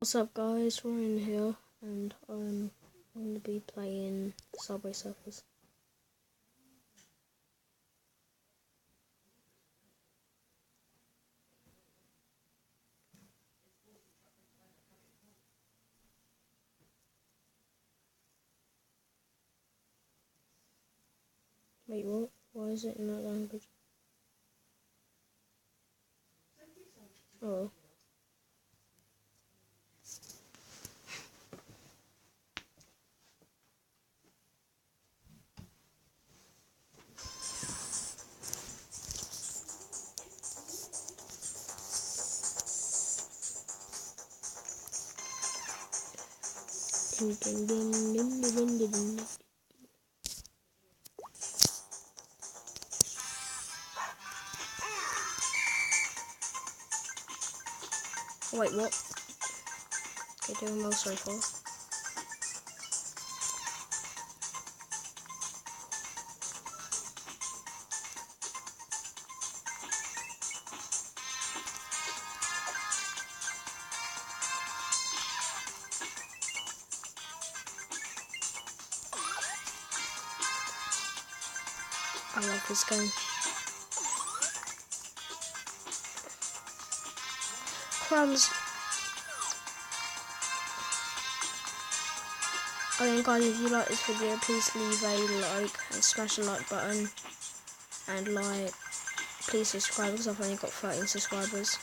What's up guys, we're in here and I'm going to be playing Subway Surfers. Wait, what? Why is it in that language? Oh. Dun, dun, dun, dun, dun, dun, dun. Wait, what? Okay, doing well so far. I love this game. Crumbs. Guys, if you like this video, please leave a like and smash the like button. And please subscribe because I've only got 13 subscribers.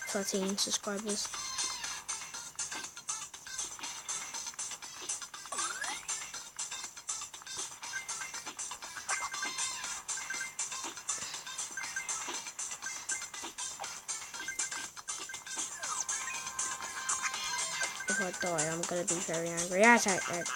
If I die, I'm gonna be very angry. Attack that.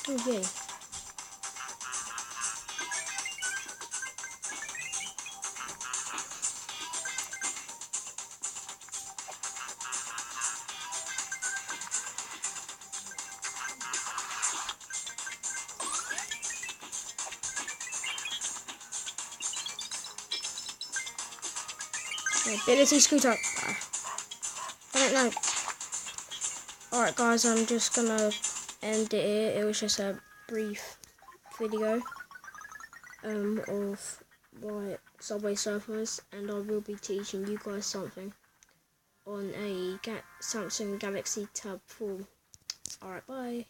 Okay. Ability scooter. I don't know. Alright guys, I'm just gonna end it here. It was just a brief video of my Subway Surfers, and I will be teaching you guys something on a Samsung Galaxy Tab 4. Alright, bye.